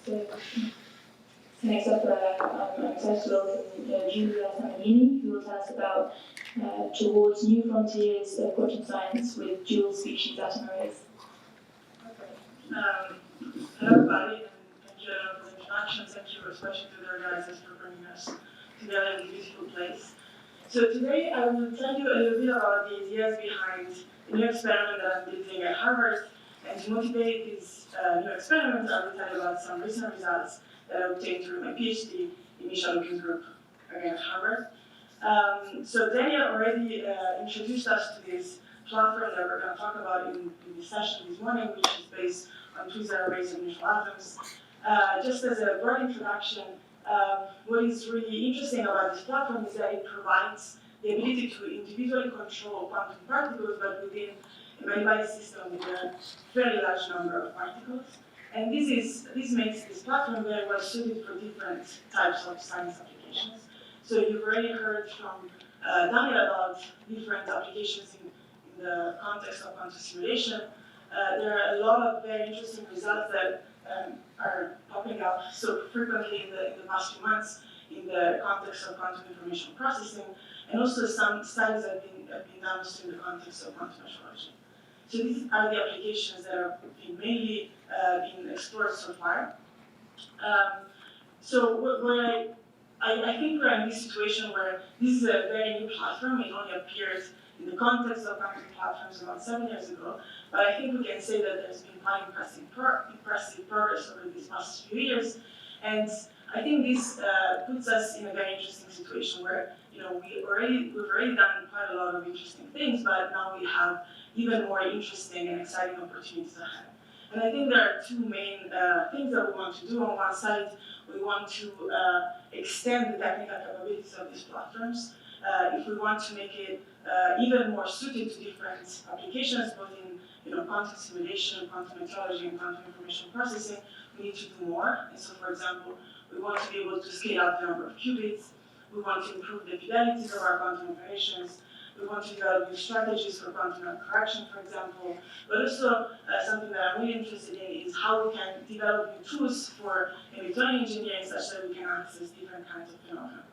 So next up, I'm excited to welcome Giulia Semeghini, who will tell us about Towards New Frontiers of Quantum Science with Dual Species Atom Arrays. Hello everybody, and thank you for the introduction. Thank you especially to the organizers for bringing us together in this beautiful place. So today I will tell you a little bit about the ideas behind the new experiment that I'm building at Harvard. And to motivate this new experiment, I will tell you about some recent results that I obtained through my PhD initial looking group again at Harvard. So Daniel already introduced us to this platform that we're going to talk about in this session this morning, which is based on two-zero arrays of neutral atoms. Just as a broad introduction, what is really interesting about this platform is that it provides the ability to individually control quantum particles, but within a mathematical system with a fairly large number of particles. And this makes this platform very well suited for different types of science applications. So you've already heard from Daniel about different applications in the context of quantum simulation. There are a lot of very interesting results that are popping up so frequently in the past few months in the context of quantum information processing, and also some studies have been done also in the context of quantum metrology. So these are the applications that have been mainly been explored so far. So I think we're in this situation where this is a very new platform. It only appeared in the context of quantum platforms about 7 years ago, but I think we can say that there's been quite impressive progress over these past few years, and I think this puts us in a very interesting situation where we've already done quite a lot of interesting things, but now we have even more interesting and exciting opportunities ahead. And I think there are two main things that we want to do. On one side, we want to extend the technical capabilities of these platforms. If we want to make it even more suited to different applications, both in quantum simulation, quantum metrology, and quantum information processing, we need to do more. And so, for example, we want to be able to scale up the number of qubits. We want to improve the fidelities of our quantum operations. We want to develop new strategies for quantum correction, for example. But also, something that I'm really interested in is how we can develop new tools for electronic engineering such that we can access different kinds of phenomena.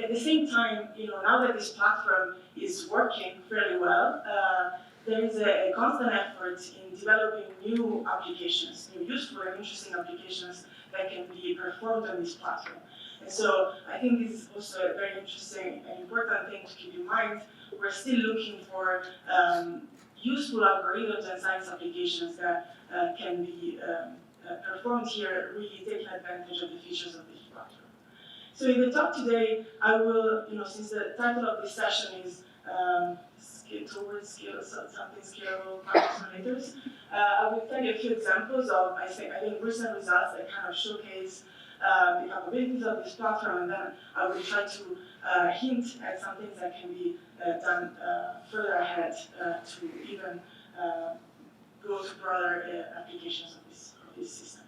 At the same time, now that this platform is working fairly well, there is a constant effort in developing new applications, new useful and interesting applications that can be performed on this platform. And so I think this is also a very interesting and important thing to keep in mind. We're still looking for useful algorithms and science applications that can be performed here, really taking advantage of the features of this platform. So in the talk today, I will, since the title of this session is Towards something scalable quantum simulators, I will tell you a few examples of, I think, recent results that kind of showcase the capabilities of this platform, and then I will try to hint at some things that can be done further ahead to even go to broader applications of this system.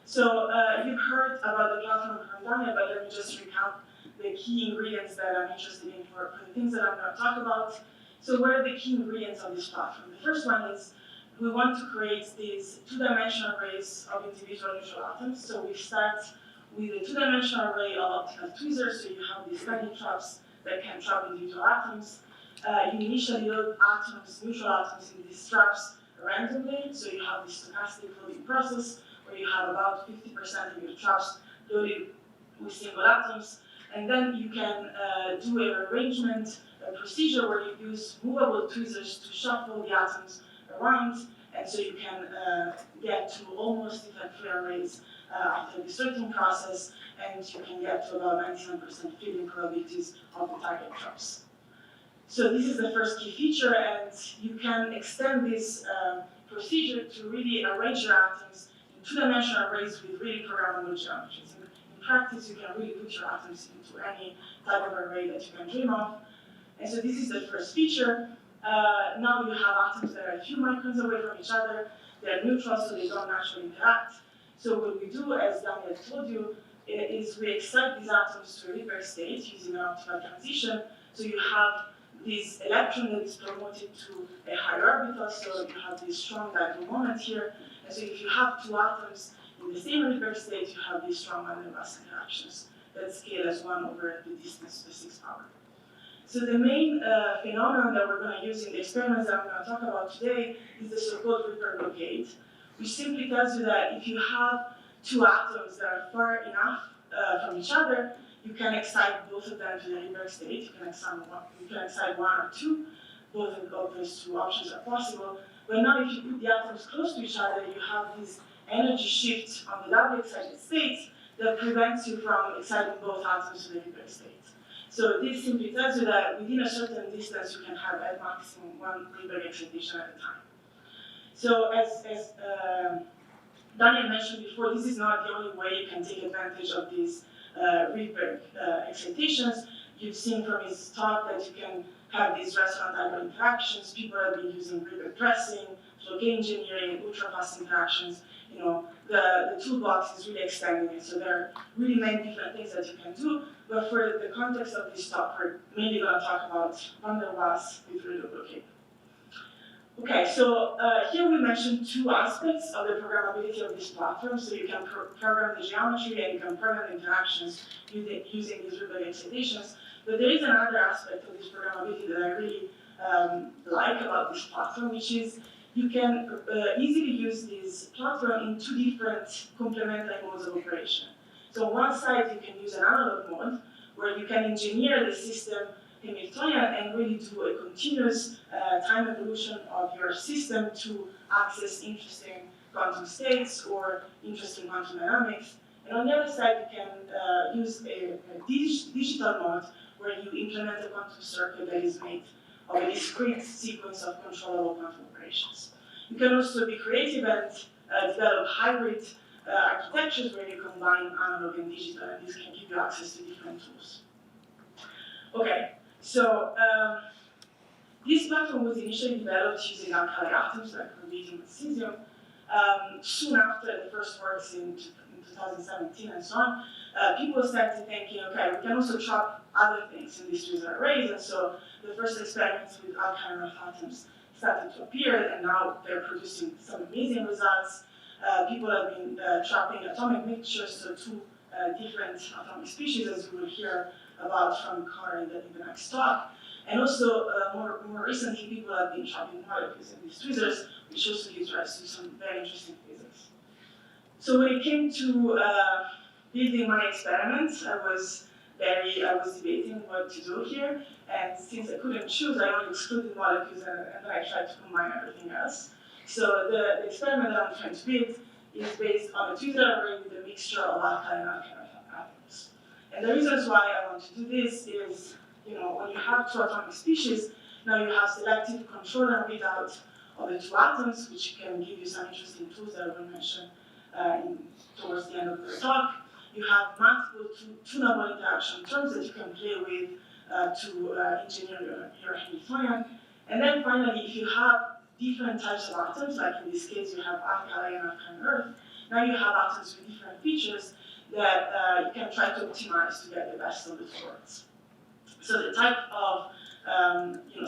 So you've heard about the platform from Daniel, but let me just recap the key ingredients that I'm interested in for the things that I'm going to talk about. So what are the key ingredients of this platform? The first one is we want to create these two-dimensional arrays of individual neutral atoms. So we start with a two-dimensional array of optical tweezers, so you have these tiny traps that can trap individual atoms. You initially load atoms, neutral atoms, in these traps randomly, so you have this stochastic loading process where you have about 50% of your traps loaded with single atoms, and then you can do an arrangement, a procedure where you use movable tweezers to shuffle the atoms around, and so you can get to almost defect-free arrays after the sorting process, and you can get to about 99% filling probabilities of the target traps. So this is the first key feature, and you can extend this procedure to really arrange your atoms in two-dimensional arrays with really programmable geometries. In practice, you can really put your atoms into any type of array that you can dream of. And so this is the first feature. Now you have atoms that are a few microns away from each other. They're neutral, so they don't naturally interact. So what we do, as Daniel told you, is we excite these atoms to a Rydberg state using an optical transition. So you have this electron that is promoted to a higher orbital, so you have this strong dipole moment here. And so if you have two atoms in the same Rydberg state, you have these strong van der Waals interactions that scale as 1 over the distance to the 6th power. So the main phenomenon that we're going to use in the experiments that I'm going to talk about today is the so-called Rydberg blockade, which simply tells you that if you have two atoms that are far enough from each other, you can excite both of them to the Rydberg state. You can excite 1 or 2. Both of those two options are possible. But now if you put the atoms close to each other, you have this energy shift on the doubly excited states that prevents you from exciting both atoms to the Rydberg state. So this simply tells you that within a certain distance, you can have at maximum 1 Rydberg excitation at a time. So as Daniel mentioned before, this is not the only way you can take advantage of these Rydberg excitations. You've seen from his talk that you can have these restaurant-type interactions. People have been using Rydberg dressing, Floquet engineering, ultrafast interactions. You know, the toolbox is really extending it. So there are really many different things that you can do. But for the context of this talk, we're mainly going to talk about van der Waals with Rydberg blockade. Okay, so here we mentioned 2 aspects of the programmability of this platform. So you can program the geometry and you can program the interactions using these Rydberg excitations. But there is another aspect of this programmability that I really like about this platform, which is you can easily use this platform in 2 different complementary modes of operation. So on one side, you can use an analog mode, where you can engineer the system Hamiltonian and really do a continuous time evolution of your system to access interesting quantum states or interesting quantum dynamics. And on the other side, you can use a digital mode where you implement a quantum circuit that is made of a discrete sequence of controllable quantum operations. You can also be creative and develop hybrid architectures where you combine analog and digital, and this can give you access to different tools. Okay, so this platform was initially developed using alkali atoms like rubidium and cesium. Soon after the first works in 2017 and so on, people started thinking, okay, we can also trap other things in these Twizzler arrays, and so the first experiments with alkaline earth atoms started to appear, and now they're producing some amazing results. People have been trapping atomic mixtures, so 2 different atomic species, as you will hear about from Carr in the next talk. And also, more recently, people have been trapping molecules in these Twizzlers, which also gives rise to some very interesting physics. So when it came to building my experiments, I was debating what to do here, and since I couldn't choose, I only excluded molecules, and then I tried to combine everything else. So the experiment that I'm trying to build is based on a Twizzler array with a mixture of alkali and alkane atoms. And the reasons why I want to do this is, when you have 2 atomic species, now you have selective control and readout of the 2 atoms, which can give you some interesting tools that I will mention towards the end of the talk. You have multiple tunable interaction terms that you can play with to engineer your Hamiltonian. And then finally, if you have different types of atoms, like in this case you have alkali and alkaline earth, now you have atoms with different features that you can try to optimize to get the best of the 2 worlds. So the type of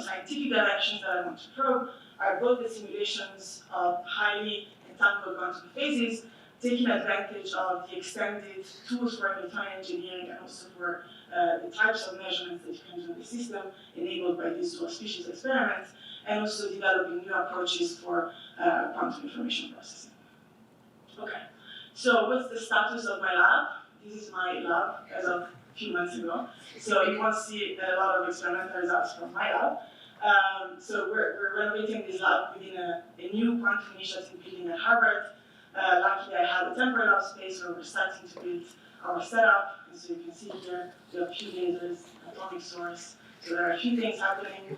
scientific directions that I want to probe are both the simulations of highly entangled quantum phases, taking advantage of the extended tools for Hamiltonian engineering and also for the types of measurements that you can do in the system enabled by these 2 species experiments, and also developing new approaches for quantum information processing. Okay, so what's the status of my lab? This is my lab as of a few months ago. So you won't see a lot of experimental results from my lab. So we're renovating this lab within a new quantum initiative building at Harvard. Luckily, I have a temporary lab space where we're starting to build our setup. And so you can see here, we have a few lasers, atomic source. So there are a few things happening.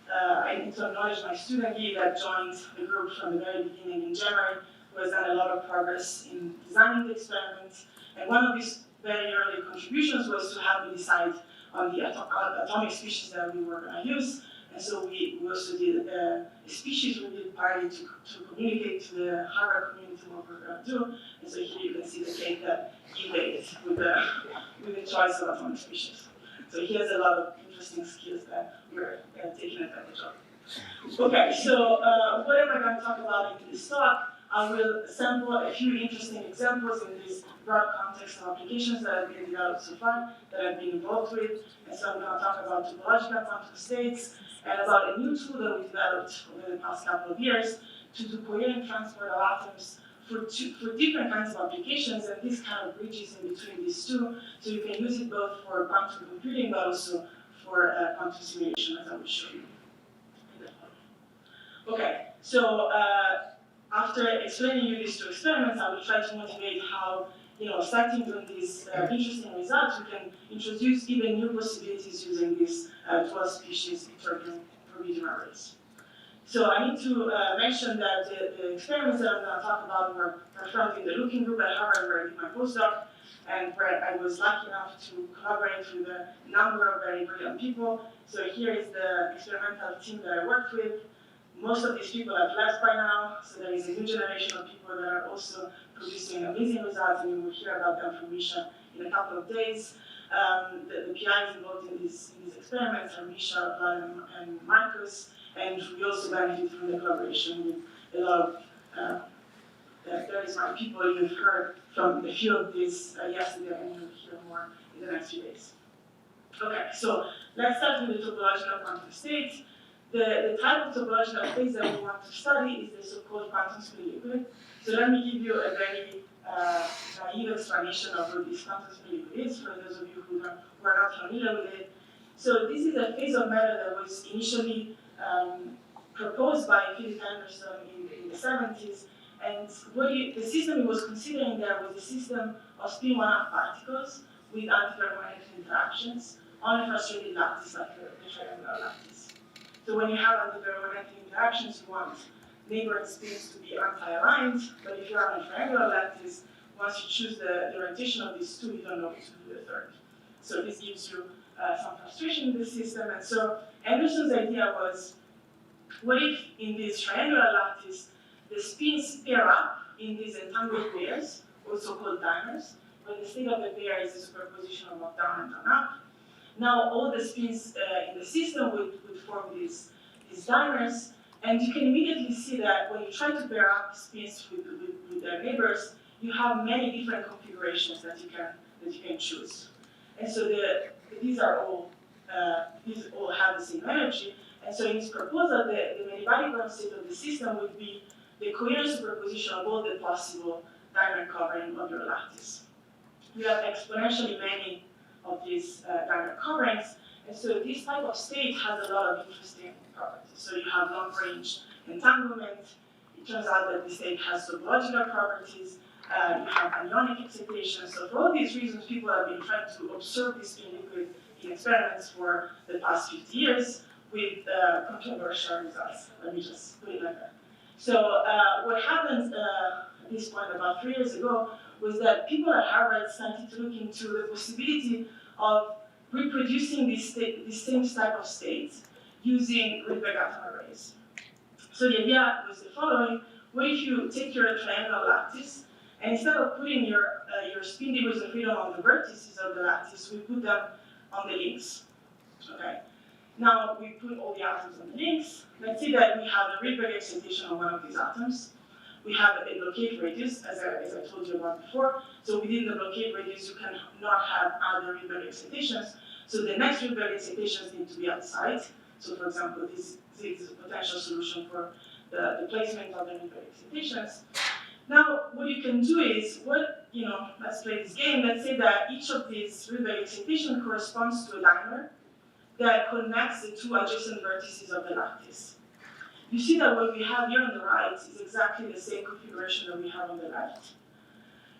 I need to acknowledge my student Guy that joined the group from the very beginning in January, who has done a lot of progress in designing the experiments. And one of his very early contributions was to help me decide on the atomic species that we were going to use. And so we also did a species review party to communicate to the Harvard community what we're going to do. And so here you can see the cake that he made with the choice of atomic species. So he has a lot of interesting skills that we're taking advantage of. Okay, so what am I going to talk about in this talk? I will sample a few interesting examples in this broad context of applications that have been developed so far, that I've been involved with. And so I'm going to talk about topological quantum states and about a new tool that we developed over the past couple of years to do coherent transport of atoms for different kinds of applications, and this kind of bridges in between these two, so you can use it both for quantum computing but also for quantum simulation, as I will show you in the following. Okay, so after explaining you these two experiments, I will try to motivate how, starting from these interesting results, we can introduce even new possibilities using these 12 species interferometer arrays. So I need to mention that the experiments that I'm going to talk about were performed in the Looking Group at Harvard, where I did my postdoc, and where I was lucky enough to collaborate with a number of very brilliant people. So here is the experimental team that I worked with. Most of these people have left by now, so there is a new generation of people that are also producing amazing results, and you will hear about them from Misha in a couple of days. The PIs involved in these experiments are Misha, Vlad, and Marcus. And we also benefit from the collaboration with a lot of very smart people. You've heard from a few of these yesterday, and you'll hear more in the next few days. Okay, so let's start with the topological quantum state. The type of topological space that we want to study is the so-called quantum spin-liquid. So let me give you a very naive explanation of what this quantum spin-liquid is, for those of you who are not familiar with it. So this is a phase of matter that was initially proposed by Philip Anderson in the 70s, and the system he was considering there was a system of spin one-half particles with antiferromagnetic interactions on a frustrated lattice like the triangular lattice. So when you have antiferromagnetic interactions, you want neighboring spins to be anti-aligned, but if you are on a triangular lattice, once you choose the orientation of these two, you don't know which to do the third. So this gives you some frustration in the system, and so Anderson's idea was, what if in this triangular lattice, the spins pair up in these entangled pairs, also called dimers, where the state of the pair is a superposition of up down and down up. Now all the spins in the system would form these dimers, and you can immediately see that when you try to pair up spins with their neighbors, you have many different configurations that you can choose. And so these all have the same energy. And so in this proposal, the Merivale state of the system would be the coherent superposition of all the possible dimer covering of your lattice. You have exponentially many of these dimer coverings, and so this type of state has a lot of interesting properties. So you have long-range entanglement. It turns out that the state has topological properties. You have anionic excitation. So for all these reasons, people have been trying to observe this spin-liquid in experiments for the past 50 years with controversial results. Let me just put it like that. So what happened at this point about 3 years ago was that people at Harvard started to look into the possibility of reproducing this same type of state using Rydberg atom arrays. So the idea was the following: what if you take your triangular lattice, and instead of putting your spin degrees of freedom on the vertices of the lattice, we put them on the links. Okay. Now we put all the atoms on the links. Let's say that we have a Rydberg excitation on one of these atoms. We have a blockade radius, as I told you about before. So within the blockade radius, you cannot have other Rydberg excitations. So the next Rydberg excitations need to be outside. So for example, this is a potential solution for the placement of the Rydberg excitations. Now, what you can do is, let's play this game. Let's say that each of these Rydberg excitations corresponds to a dimer that connects the two adjacent vertices of the lattice. You see that what we have here on the right is exactly the same configuration that we have on the left.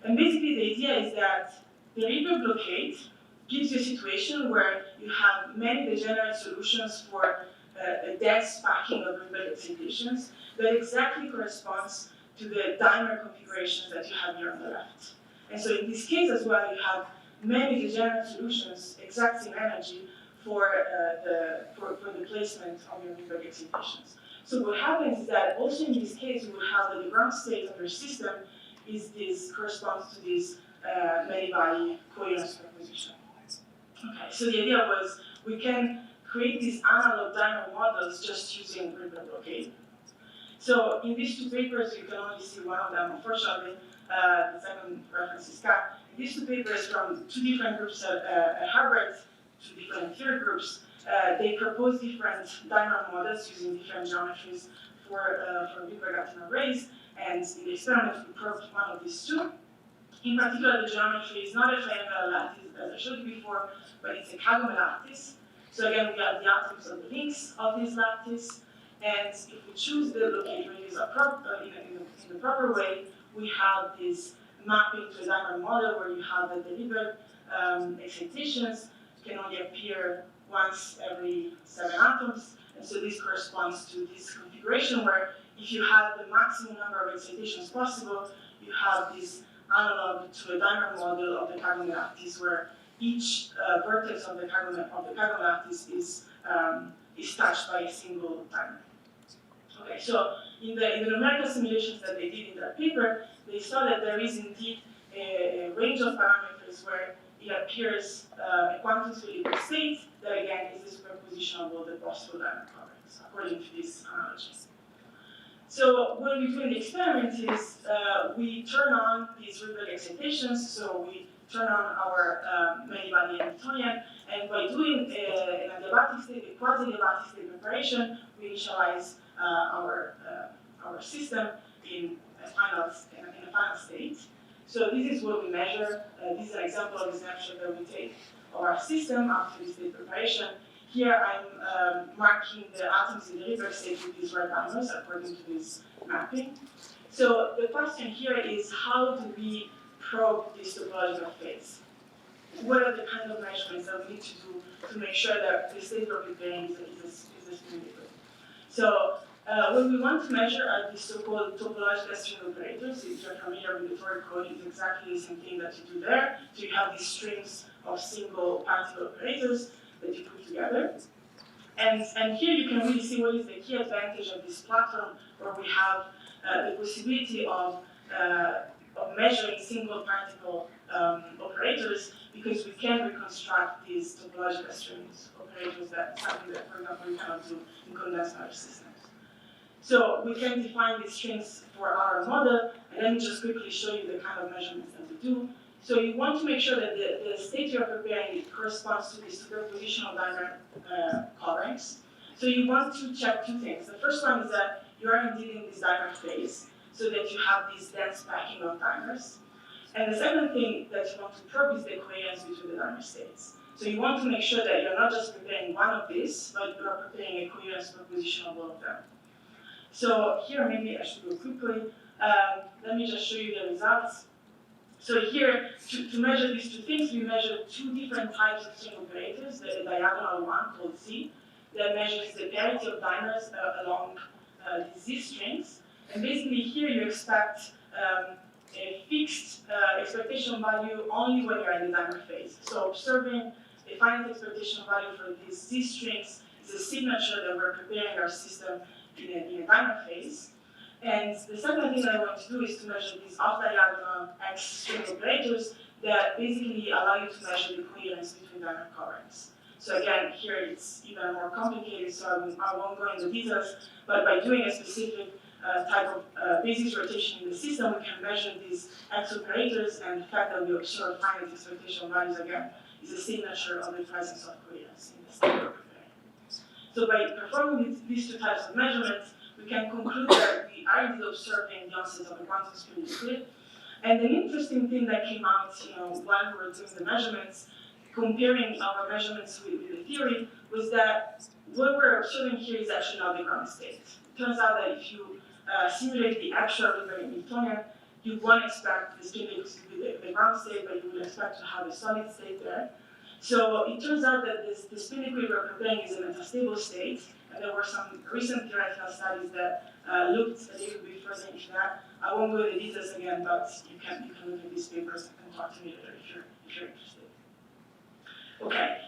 And basically the idea is that the Rydberg blockade gives you a situation where you have many degenerate solutions for a dense packing of Rydberg excitations that exactly corresponds to the dimer configurations that you have here on the left. And so in this case as well, you have many degenerate solutions, exact same energy, for the placement of your Rydberg excitations. So what happens is that also in this case, you will have the ground state of your system corresponds to this Merivale coherent superposition. Okay, so the idea was we can create these analog dimer models just using Rydberg blockade. So in these two papers, you can only see one of them, unfortunately. The second reference is cut. These two papers from two different groups at Harvard, two different theory groups, they propose different dimer models using different geometries for Rydberg arrays, and in the experiment we probed one of these two. In particular, the geometry is not a triangular lattice, as I showed you before, but it's a Kagome lattice. So again, we have the atoms of the links of this lattice, and if we choose the locate radius in the proper way, we have this mapping to a dimer model where you have the delivered excitations can only appear once every 7 atoms, and so this corresponds to this configuration where if you have the maximum number of excitations possible, you have this analog to a dimer model of the Kagome lattice where each vertex of the Kagome lattice is touched by a single dimer. Okay, so in the numerical simulations that they did in that paper, they saw that there is indeed a range of parameters where it appears a quantum stable state that again is the superposition of all the possible dimer coverings according to this analogy. So what we do in the experiment is we turn on these Rydberg excitations, so we turn on our many-body Hamiltonian, and by doing an adiabatic state, a quasi-adiabatic state preparation, we initialize our system in a final state. So this is what we measure. This is an example of the snapshot that we take of our system after the state preparation. Here I'm marking the atoms in the Rydberg state with these red dimers according to this mapping. So the question here is, how do we probe this topological phase? What are the kind of measurements that we need to do to make sure that the state we're preparing is a spin liquid? So what we want to measure are these so-called topological string operators. If you're familiar with the Torah code, it's exactly the same thing that you do there. So you have these strings of single particle operators that you put together. And here you can really see what is the key advantage of this platform, where we have the possibility of measuring single particle operators, because we can reconstruct these topological strings operators, that something that, for example, we cannot do in condensed matter systems. So we can define these strings for our model, and let me just quickly show you the kind of measurements that we do. So you want to make sure that the state you're preparing corresponds to the superposition of dimer coverings. So you want to check two things. The first one is that you are indeed in this dimer phase, so that you have this dense packing of dimers. And the second thing that you want to probe is the coherence between the dimer states. So you want to make sure that you're not just preparing one of these, but you are preparing a coherent superposition of all of them. So here, maybe I should go quickly. Let me just show you the results. So here, to measure these two things, we measure two different types of string operators. The diagonal one, called Z, that measures the parity of dimers along the Z strings. And basically here you expect a fixed expectation value only when you're in the dimer phase. So observing a finite expectation value for these Z strings is a signature that we're preparing our system in a dimer phase. And the second thing that I want to do is to measure these off-diagonal X string operators that basically allow you to measure the coherence between dimer coverings. So again, here it's even more complicated, so I won't go into details, but by doing a specific type of basis rotation in the system, we can measure these X operators, and the fact that we observe finite expectation values again is a signature of the presence of coherence in the state we're preparing. So by performing these two types of measurements, we can conclude that we are indeed observing the onset of a quantum spin liquid. And an interesting thing that came out, while we were doing the measurements, comparing our measurements with the theory, was that what we're observing here is actually not the ground state. It turns out that if you simulate the actual Rydberg Hamiltonian, you won't expect the spin liquid to be the ground state, but you will expect to have a solid state there. So it turns out that the spin liquid we're preparing is in a metastable state, and there were some recent theoretical studies that looked a little bit further into that. I won't go into details again, but you can look at these papers and talk to me later if you're interested. Okay,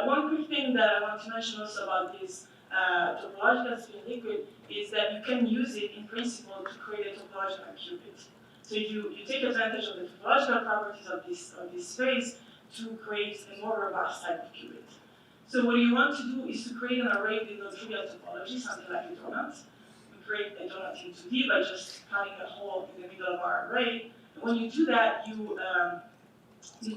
one quick thing that I want to mention also about this topological spin liquid is that you can use it in principle to create a topological qubit. So you take advantage of the topological properties of this phase to create a more robust type of qubit. So what you want to do is to create an array with non-trivial topology, something like a donut. create a donut in 2D by just cutting a hole in the middle of our array. And when you do that, you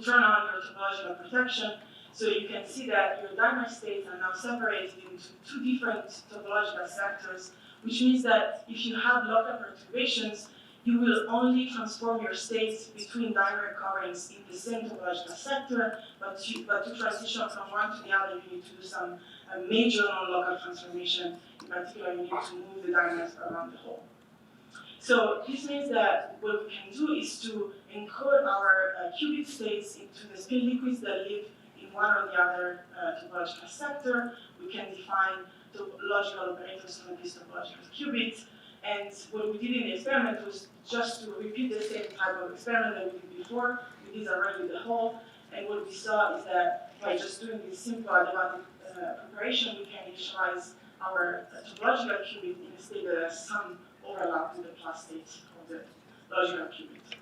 turn on your topological protection, so you can see that your dimer states are now separated into two different topological sectors, which means that if you have local perturbations, you will only transform your states between dimer coverings in the same topological sector, but to transition from one to the other, you need to do some major non-local transformation. In particular, you need to move the dimers around the hole. So this means that what we can do is to encode our qubit states into the spin liquids that live in one or the other topological sector. We can define topological operators for these topological qubits. And what we did in the experiment was just to repeat the same type of experiment that we did before. We did already the hole. And what we saw is that by just doing this simple adiabatic preparation, we can initialize our topological qubit in a state that has some overlap with the plus state of the logical qubit.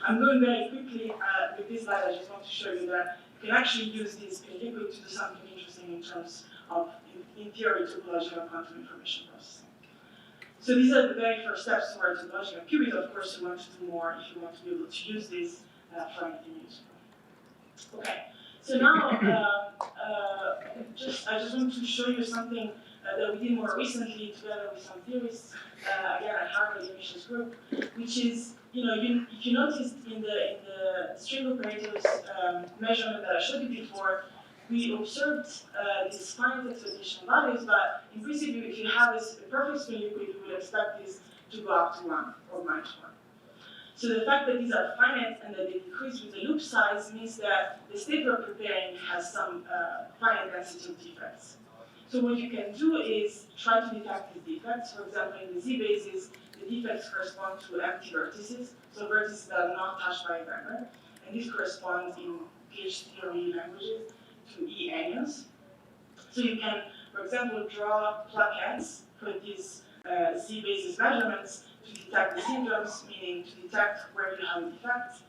I'm going very quickly with this slide. I just want to show you that you can actually use this spin liquid to do something interesting in terms of, in theory, topological quantum information processing. So these are the very first steps towards topological qubit. Of course, you want to do more if you want to be able to use this for anything useful. Okay, so now I just want to show you something that we did more recently together with some theorists, again at Harvard Emissions Group, which is, if you noticed in the string operators measurement that I showed you before, we observed these finite expectation values, but in principle, if you have a perfect spin liquid, you would expect this to go up to 1 or -1. So the fact that these are finite and that they decrease with the loop size means that the state we're preparing has some finite density of defects. So what you can do is try to detect these defects. For example, in the Z basis, the defects correspond to empty vertices, so vertices that are not touched by a dimer. And this corresponds in PH theory languages to E anyons. So you can, for example, draw plaquettes for these Z basis measurements to detect the syndromes, meaning to detect where you have a defect.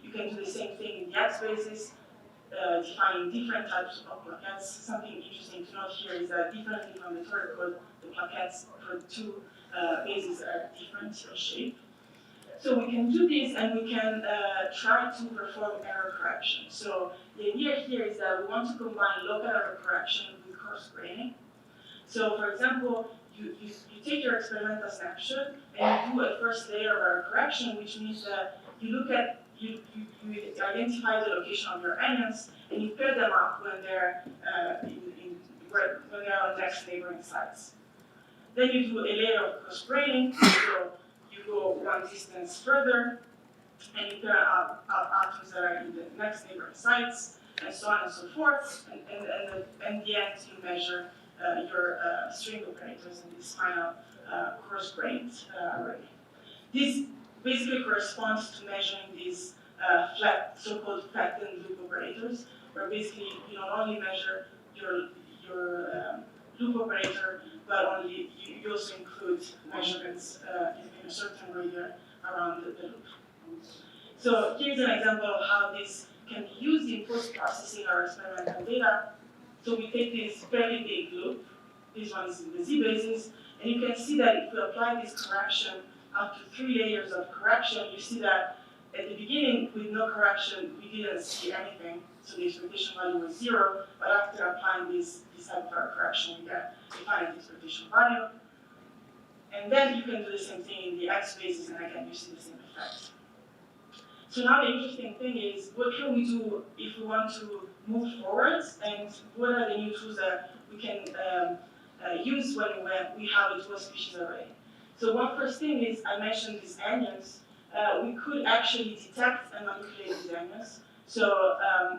You can do the same thing in the X basis, defining different types of plaquettes. Something interesting to note here is that differently from the third code, the plaquettes for two bases are different in shape. So we can do this and we can try to perform error correction. So the idea here is that we want to combine local error correction with coarse graining. So for example, you take your experimental snapshot and you do a first layer of error correction, which means that you look at you identify the location of your anyons and you pair them up when they're when they're on next neighboring sites. Then you do a layer of coarse graining, so you go one distance further and you pair up atoms that are in the next neighboring sites, and so on and so forth. And in the end, you measure your string operators in this final coarse-grained array. This basically corresponds to measuring these flat, so-called flattened loop operators, where basically you not only measure your loop operator, but you also include measurements in a certain radar around the loop. So here's an example of how this can be used in post-processing our experimental data. So we take this fairly big loop, this one is in the Z basis, and you can see that if we apply this correction up to 3 layers of correction, you see that at the beginning, with no correction, we didn't see anything, so the expectation value was 0, but after applying this type of error correction, we get a finite expectation value. And then you can do the same thing in the X basis, and again, you see the same effect. So now the interesting thing is, what can we do if we want to move forwards, and what are the new tools that we can use when we have a dual species array? So one first thing is, I mentioned these anyons. We could actually detect and manipulate these anyons. So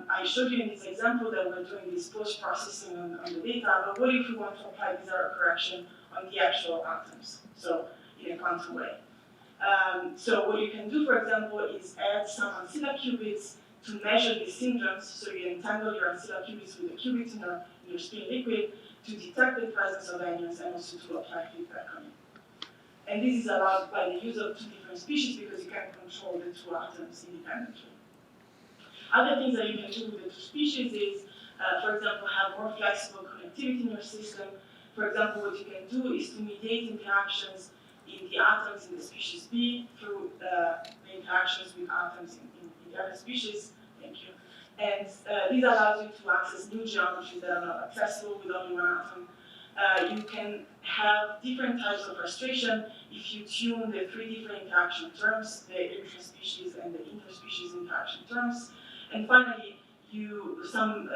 I showed you in this example that we're doing this post-processing on the data, but what if we want to apply this error correction on the actual atoms, so in a quantum way? So what you can do, for example, is add some ancilla qubits to measure the syndromes. So you entangle your ancilla qubits with the qubits in your spin liquid to detect the presence of anyons and also to apply feedback on it. And this is allowed by the use of 2 different species because you can control the 2 atoms independently. Other things that you can do with the 2 species is, for example, have more flexible connectivity in your system. For example, what you can do is to mediate interactions in the atoms in the species B through the interactions with atoms in the other species. Thank you. And this allows you to access new geometries that are not accessible with only one atom. You can have different types of frustration if you tune the three different interaction terms, the intraspecies and the interspecies interaction terms. And finally, some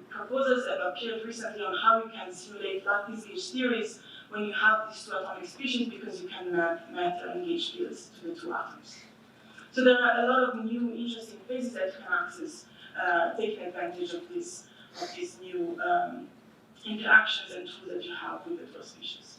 proposals have appeared recently on how you can simulate lattice gauge theories when you have these two atomic species, because you can map matter and gauge fields to the two atoms. So there are a lot of new interesting phases that you can access, taking advantage of these new interactions and tools that you have with the two species.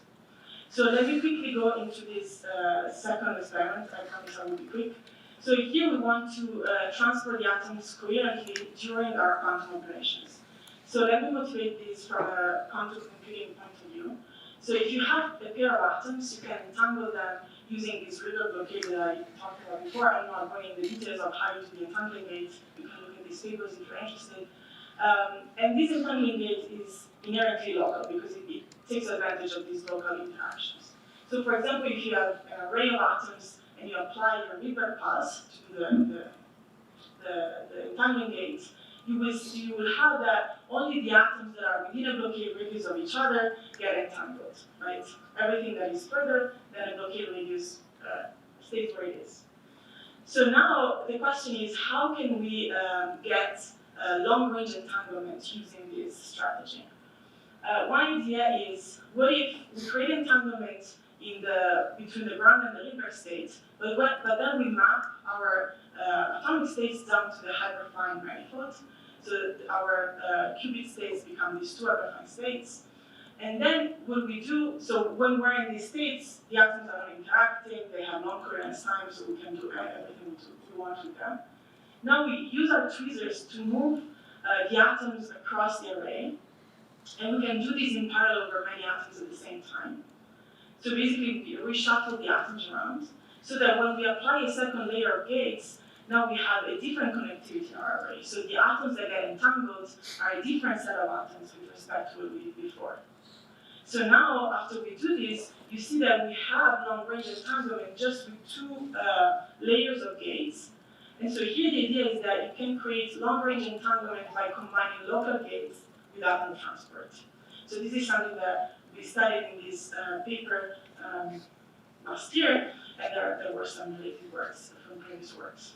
So let me quickly go into this second experiment. I promise I will be quick. So here we want to transfer the atoms coherently during our quantum operations. So let me motivate this from a quantum computing point of view. So if you have a pair of atoms, you can entangle them using this river blockade that I talked about before. I'm not going into the details of how to do the entangling gate. You can look at these papers if you're interested. And this entangling gate is inherently local because it takes advantage of these local interactions. So for example, if you have an array of atoms and you apply your Ripper pass to the entangling gate, you will have that only the atoms that are within a blockade radius of each other get entangled, right? Everything that is further than a blockade radius stays where it is. So now the question is, how can we get long-range entanglement using this strategy? One idea is, what if we create entanglement between the ground and the Lindbergh state, but then we map our atomic states down to the hyperfine manifold. So our qubit states become these two hyperfine states. And then what we do, so when we're in these states, the atoms are not interacting, they have non-coherence time, so we can do everything we want with them. Now we use our tweezers to move the atoms across the array, and we can do this in parallel over many atoms at the same time. So basically, we reshuffle the atoms around, so that when we apply a second layer of gates, now we have a different connectivity in our array. So the atoms that get entangled are a different set of atoms with respect to what we did before. So now, after we do this, you see that we have long-range entanglement just with two layers of gates. And so here the idea is that you can create long-range entanglement by combining local gates with atom transport. So this is something that we studied in this paper last year, and there were some related works from previous works.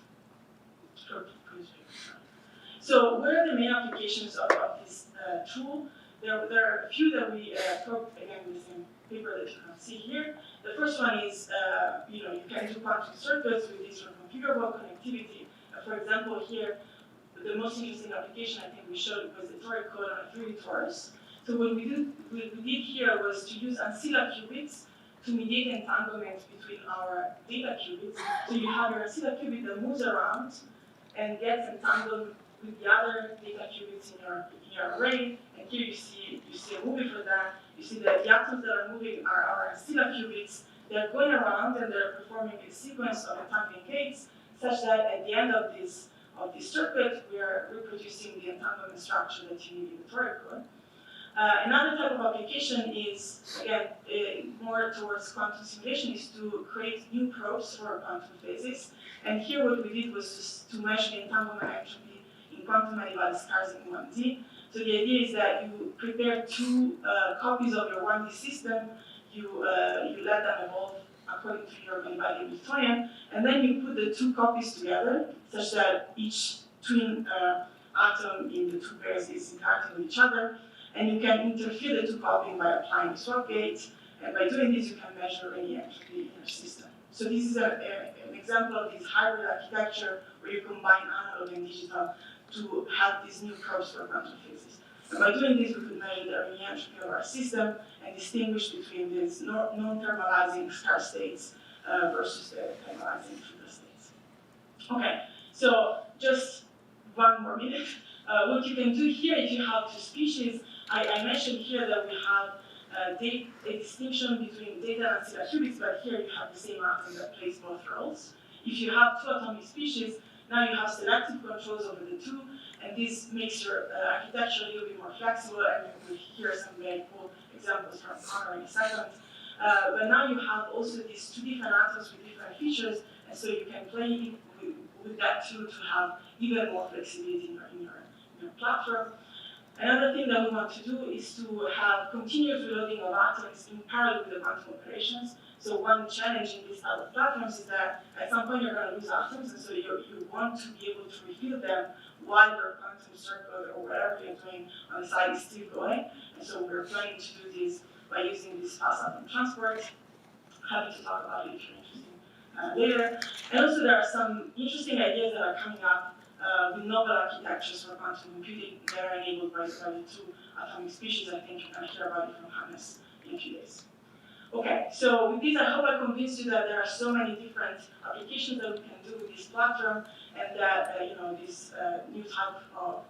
So what are the main applications of this tool? There are a few that we probed again in the same paper that you can see here. The first one is, you can do quantum circuits with this configurable connectivity. For example, here, the most interesting application I think we showed was the toric code on a 3D torus. So what we did here was to use ancilla qubits to mediate entanglement between our data qubits. So you have your ancilla qubit that moves around and gets entangled with the other data qubits in your array. And here you see a movie for that. You see that the atoms that are moving are our ancilla qubits. They're going around and they're performing a sequence of entangling gates, such that at the end of this circuit, we are reproducing the entanglement structure that you need in the toric code. Another type of application is, again, more towards quantum simulation, is to create new probes for quantum phases. And here what we did was just to measure the entanglement entropy in quantum Manivale stars in 1D. So the idea is that you prepare two copies of your 1D system, you let them evolve according to your Manivale Hamiltonian, and then you put the two copies together such that each twin atom in the two pairs is interacting with each other. And you can interfere the two copying by applying a swap gate, and by doing this you can measure any entropy in your system. So this is an example of this hybrid architecture where you combine analog and digital to have these new probes for quantum phases. And by doing this, we could measure the any entropy of our system and distinguish between these non-thermalizing star states versus the thermalizing triple states. Okay, so just one more minute. What you can do here, if you have two species, I mentioned here that we have a distinction between data and ancilla qubits, but here you have the same atom that plays both roles. If you have two atomic species, now you have selective controls over the two, and this makes your architecture a little bit more flexible, and you will hear some very cool examples from Connor in a second. But now you have also these two different atoms with different features, and so you can play with that too to have even more flexibility in your platform. Another thing that we want to do is to have continuous reloading of atoms in parallel with the quantum operations. So one challenge in these other platforms is that at some point you're going to lose atoms, and so you want to be able to refill them while your quantum circle or whatever you're doing on the side is still going. And so we're planning to do this by using this fast atom transport. Happy to talk about it if you're interested later. And also there are some interesting ideas that are coming up with novel architectures for quantum computing that are enabled by the two atomic species. I think you're going to hear about it from Hannes in a few days. Okay, so with this, I hope I convinced you that there are so many different applications that we can do with this platform, and that this new type of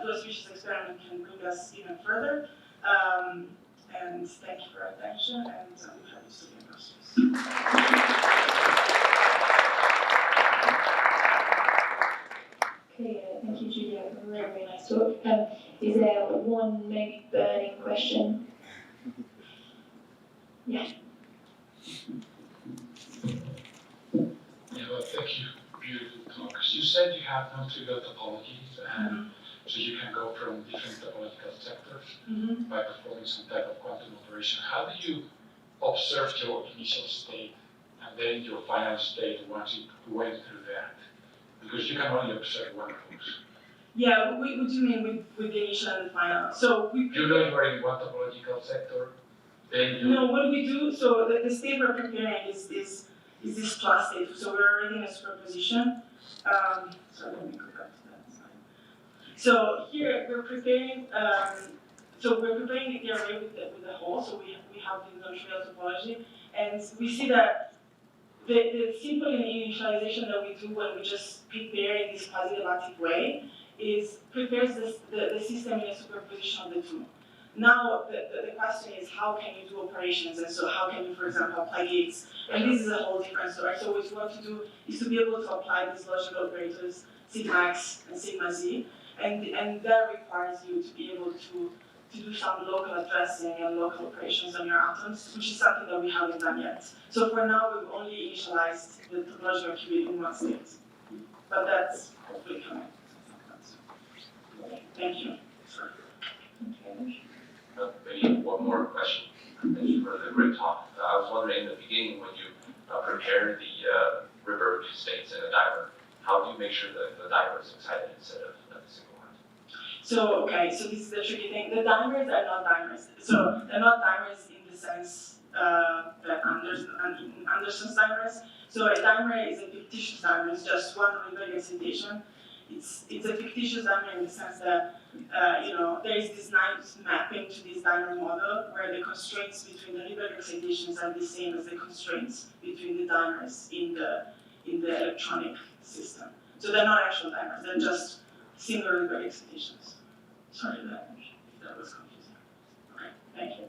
dual species experiment can bring us even further. And thank you for your attention, and I'm happy to take questions. Okay, thank you, Giulia, for a very, very nice talk. Is there one maybe burning question? Yeah. Yeah, well, thank you. Beautiful talk. You said you have non-trivial topologies, and so you can go from different topological sectors by performing some type of quantum operation. How do you observe your initial state and then your final state once you went through that? Because you can only observe one of those. Yeah, what do you mean with the initial and the final? So we you know you are in one topological sector, then you... No, what we do, so the state we're preparing is this plus state. So we're already in a superposition. So let me go back to that slide. So here we're preparing, the array with the whole. So we have the non-trivial topology, and we see that the simple initialization that we do when we just prepare in this quasi-adaptive way is prepares the system in a superposition of the two. Now the question is, how can you do operations, and so how can you, for example, apply gates? And this is a whole different story. So what you want to do is to be able to apply these logical operators, sigma x and sigma z, and that requires you to be able to do some local addressing and local operations on your atoms, which is something that we haven't done yet. So for now, we've only initialized the topological qubit in one state, but that's hopefully coming. Thank you. Sorry. Maybe one more question. Thank you for the great talk. I was wondering in the beginning, when you prepare the Rydberg states in a dimer, how do you make sure that the dimer is excited instead of the single one? So, okay, so this is the tricky thing. The dimers are not dimers. So they're not dimers in the sense that in Anderson's dimers. So a dimer is a fictitious dimer. It's just one Rydberg excitation. It's a fictitious dimer in the sense that there is this nice mapping to this dimer model where the constraints between the Rydberg excitations are the same as the constraints between the dimers in the electronic system. So they're not actual dimers, they're just single Rydberg excitations. Sorry if that was confusing. Okay, thank you.